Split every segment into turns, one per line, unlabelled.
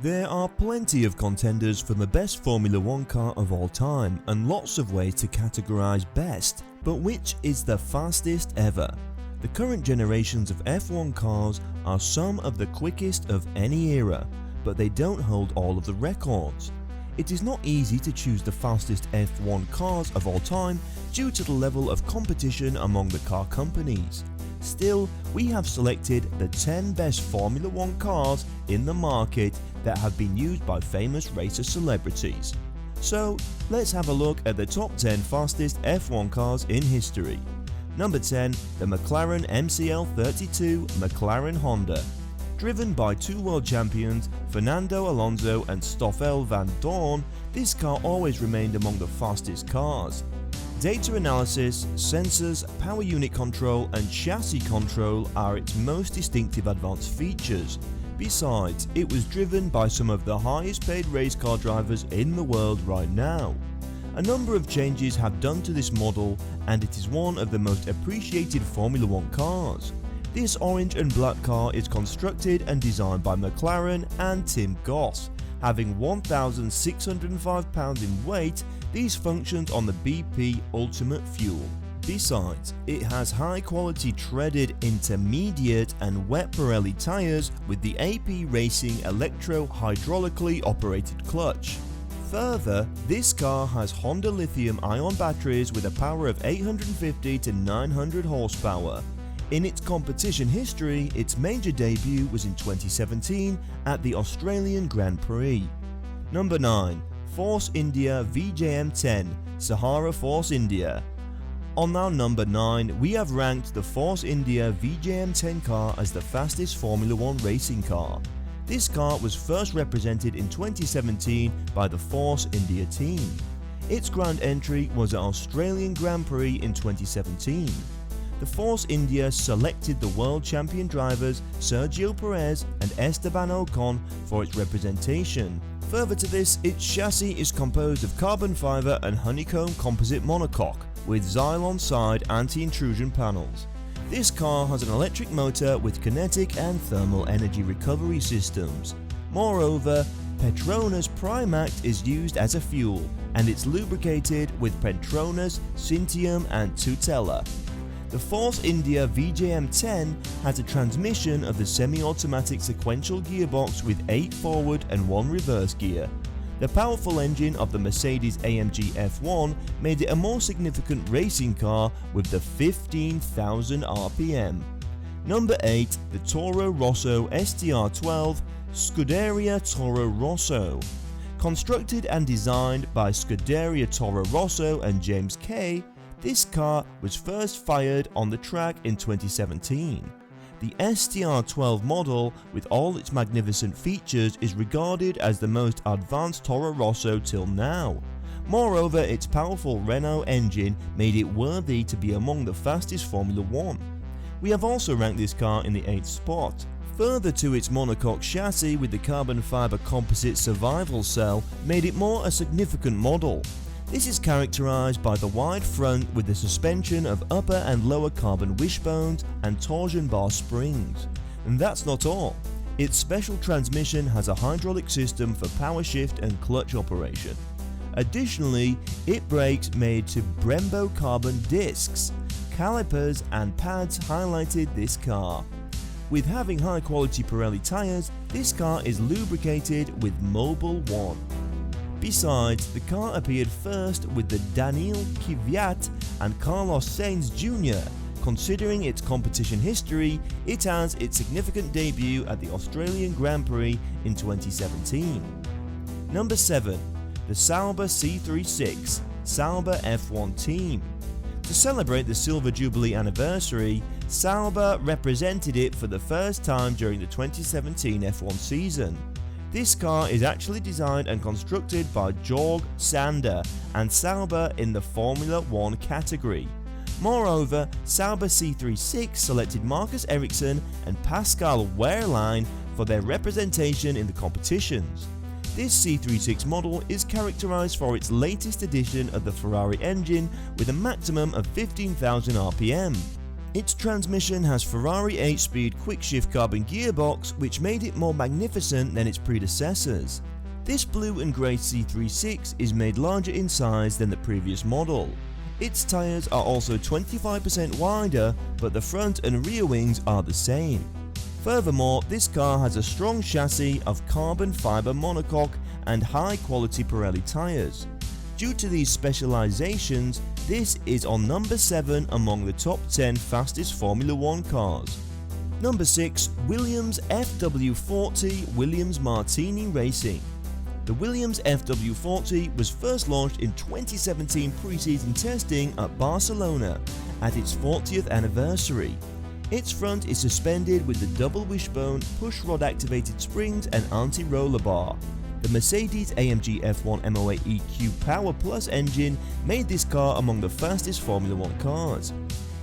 There are plenty of contenders for the best Formula 1 car of all time and lots of ways to categorize best, but which is the fastest ever? The current generations of F1 cars are some of the quickest of any era, but they don't hold all of the records. It is not easy to choose the fastest F1 cars of all time due to the level of competition among the car companies. Still, we have selected the 10 best Formula 1 cars in the market that have been used by famous racer celebrities. So, let's have a look at the top 10 fastest F1 cars in history. Number 10, the McLaren MCL32 McLaren Honda. Driven by two world champions, Fernando Alonso and Stoffel van Dorn, this car always remained among the fastest cars. Data analysis, sensors, power unit control and chassis control are its most distinctive advanced features. Besides, it was driven by some of the highest paid race car drivers in the world right now. A number of changes have done to this model and it is one of the most appreciated Formula 1 cars. This orange and black car is constructed and designed by McLaren and Tim Goss. Having 1,605 pounds in weight, these functions on the BP Ultimate Fuel. Besides, it has high quality treaded intermediate and wet Pirelli tyres with the AP Racing electro-hydraulically operated clutch. Further, this car has Honda lithium-ion batteries with a power of 850 to 900 horsepower. In its competition history, its major debut was in 2017 at the Australian Grand Prix. Number 9. Force India VJM10 Sahara Force India. On our number 9, we have ranked the Force India VJM10 car as the fastest Formula 1 racing car. This car was first represented in 2017 by the Force India team. Its grand entry was at Australian Grand Prix in 2017. The Force India selected the world champion drivers Sergio Perez and Esteban Ocon for its representation. Further to this, its chassis is composed of carbon fiber and honeycomb composite monocoque with Xylon side anti-intrusion panels. This car has an electric motor with kinetic and thermal energy recovery systems. Moreover, Petronas Primact is used as a fuel and it's lubricated with Petronas, Syntium and Tutela. The Force India VJM10 has a transmission of the semi-automatic sequential gearbox with 8 forward and 1 reverse gear. The powerful engine of the Mercedes AMG F1 made it a more significant racing car with the 15,000 RPM. Number 8, the Toro Rosso STR12 Scuderia Toro Rosso. Constructed and designed by Scuderia Toro Rosso and James Kay, this car was first fired on the track in 2017. The STR12 model, with all its magnificent features, is regarded as the most advanced Toro Rosso till now. Moreover, its powerful Renault engine made it worthy to be among the fastest Formula 1. We have also ranked this car in the 8th spot. Further to its monocoque chassis with the carbon fiber composite survival cell made it more a significant model. This is characterized by the wide front with the suspension of upper and lower carbon wishbones and torsion bar springs. And that's not all. Its special transmission has a hydraulic system for power shift and clutch operation. Additionally, it brakes made to Brembo carbon discs. Calipers and pads highlighted this car. With having high quality Pirelli tyres, this car is lubricated with Mobil 1. Besides, the car appeared first with the Daniil Kvyat and Carlos Sainz Jr. Considering its competition history, it has its significant debut at the Australian Grand Prix in 2017. Number 7. The Sauber C36 Sauber F1 Team. To celebrate the Silver Jubilee anniversary, Sauber represented it for the first time during the 2017 F1 season. This car is actually designed and constructed by Jorg Sander and Sauber in the Formula 1 category. Moreover, Sauber C36 selected Marcus Ericsson and Pascal Wehrlein for their representation in the competitions. This C36 model is characterized for its latest edition of the Ferrari engine with a maximum of 15,000 RPM. Its transmission has Ferrari 8-speed quick-shift carbon gearbox, which made it more magnificent than its predecessors. This blue and grey C36 is made larger in size than the previous model. Its tyres are also 25% wider, but the front and rear wings are the same. Furthermore, this car has a strong chassis of carbon fibre monocoque and high-quality Pirelli tyres. Due to these specializations, this is on number 7 among the top 10 fastest Formula 1 cars. Number 6. Williams FW40 Williams Martini Racing. The Williams FW40 was first launched in 2017 pre-season testing at Barcelona at its 40th anniversary. Its front is suspended with the double wishbone push-rod activated springs and anti-roller bar. The Mercedes-AMG F1 MOA EQ Power Plus engine made this car among the fastest Formula 1 cars.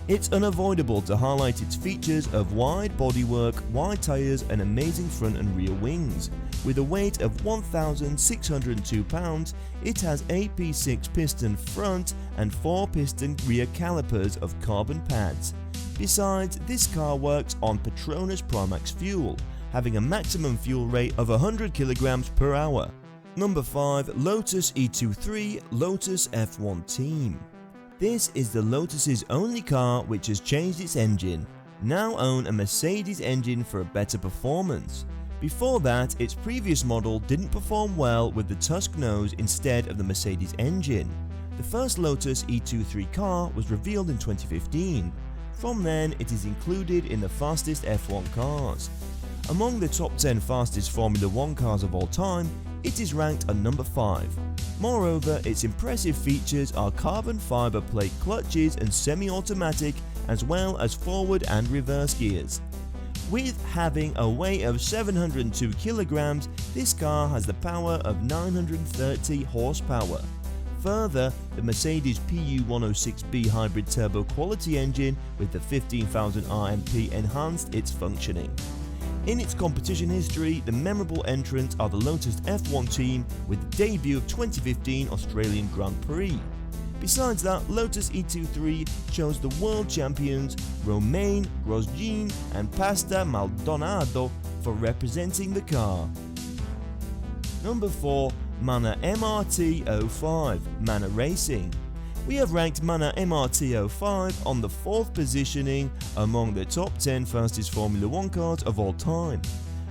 It's unavoidable to highlight its features of wide bodywork, wide tyres and amazing front and rear wings. With a weight of 1,602 pounds, it has AP6 piston front and 4 piston rear calipers of carbon pads. Besides, this car works on Petronas Primax fuel, having a maximum fuel rate of 100 kg per hour. Number 5. Lotus E23 Lotus F1 Team. This is the Lotus's only car which has changed its engine, now own a Mercedes engine for a better performance. Before that, its previous model didn't perform well with the Tusk nose instead of the Mercedes engine. The first Lotus E23 car was revealed in 2015. From then, it is included in the fastest F1 cars. Among the top 10 fastest Formula 1 cars of all time, it is ranked at number 5. Moreover, its impressive features are carbon fibre plate clutches and semi-automatic, as well as forward and reverse gears. With having a weight of 702 kg, this car has the power of 930 horsepower. Further, the Mercedes PU106B hybrid turbo quality engine with the 15,000 RMP enhanced its functioning. In its competition history, the memorable entrants are the Lotus F1 team with the debut of 2015 Australian Grand Prix. Besides that, Lotus E23 chose the world champions Romain Grosjean and Pastor Maldonado for representing the car. Number 4. Manor MRT05 Manor Racing. We have ranked Manor MRT05 on the 4th positioning among the top 10 fastest Formula 1 cars of all time.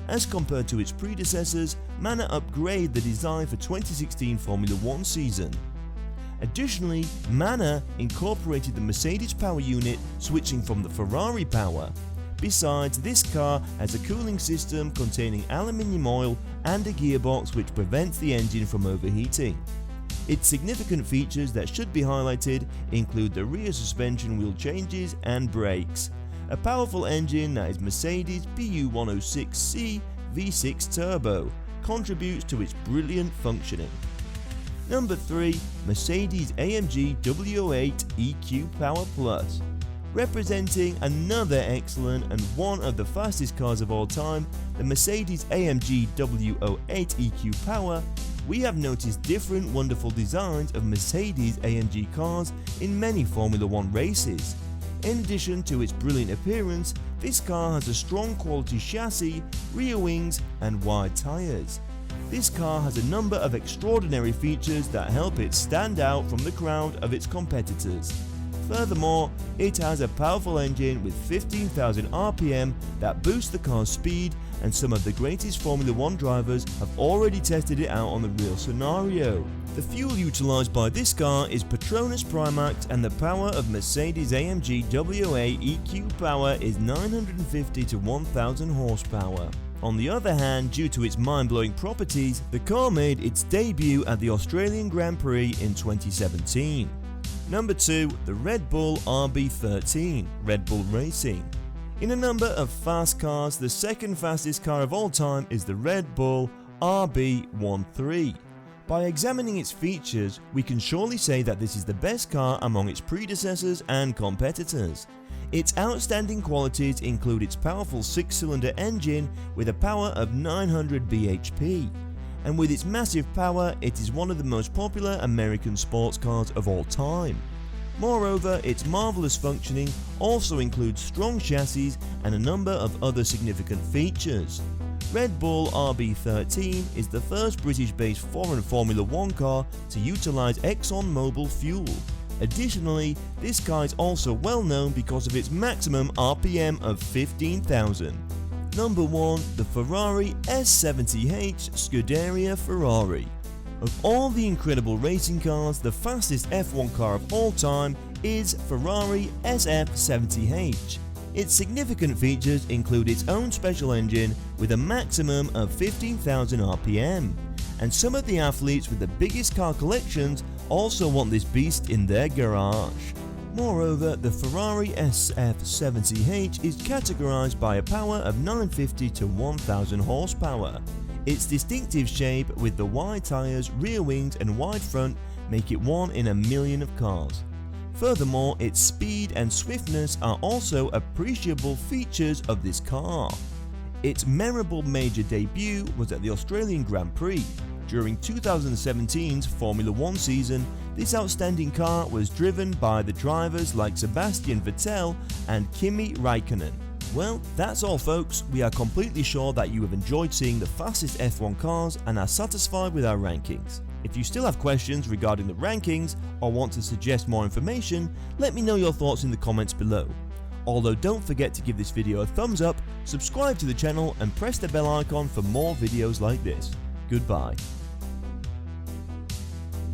As compared to its predecessors, Manor upgraded the design for 2016 Formula 1 season. Additionally, Manor incorporated the Mercedes power unit, switching from the Ferrari power. Besides, this car has a cooling system containing aluminium oil and a gearbox which prevents the engine from overheating. Its significant features that should be highlighted include the rear suspension wheel changes and brakes, a powerful engine that is Mercedes PU106C V6 Turbo, contributes to its brilliant functioning. Number 3. Mercedes-AMG W08 EQ Power Plus. Representing another excellent and one of the fastest cars of all time, the Mercedes-AMG W08 EQ Power, we have noticed different wonderful designs of Mercedes-AMG cars in many Formula 1 races. In addition to its brilliant appearance, this car has a strong quality chassis, rear wings and wide tyres. This car has a number of extraordinary features that help it stand out from the crowd of its competitors. Furthermore, it has a powerful engine with 15,000 RPM that boosts the car's speed, and some of the greatest Formula 1 drivers have already tested it out on the real scenario. The fuel utilised by this car is Petronas Primax, and the power of Mercedes-AMG W08 EQ Power is 950 to 1000 horsepower. On the other hand, due to its mind-blowing properties, the car made its debut at the Australian Grand Prix in 2017. Number 2. The Red Bull RB13 Red Bull Racing. In a number of fast cars, the second fastest car of all time is the Red Bull RB13. By examining its features, we can surely say that this is the best car among its predecessors and competitors. Its outstanding qualities include its powerful 6-cylinder engine with a power of 900 bhp. And with its massive power, it is one of the most popular American sports cars of all time. Moreover, its marvellous functioning also includes strong chassis and a number of other significant features. Red Bull RB13 is the first British-based foreign Formula 1 car to utilise ExxonMobil fuel. Additionally, this car is also well known because of its maximum RPM of 15,000. Number 1. The Ferrari S70H Scuderia Ferrari. Of all the incredible racing cars, the fastest F1 car of all time is Ferrari SF70H. Its significant features include its own special engine with a maximum of 15,000 RPM, and some of the athletes with the biggest car collections also want this beast in their garage. Moreover, the Ferrari SF70H is categorized by a power of 950 to 1000 horsepower. Its distinctive shape with the wide tyres, rear wings and wide front make it one in a million of cars. Furthermore, its speed and swiftness are also appreciable features of this car. Its memorable major debut was at the Australian Grand Prix. During 2017's Formula 1 season, this outstanding car was driven by the drivers like Sebastian Vettel and Kimi Raikkonen. Well, that's all folks. We are completely sure that you have enjoyed seeing the fastest F1 cars and are satisfied with our rankings. If you still have questions regarding the rankings or want to suggest more information, let me know your thoughts in the comments below. Although don't forget to give this video a thumbs up, subscribe to the channel and press the bell icon for more videos like this. Goodbye.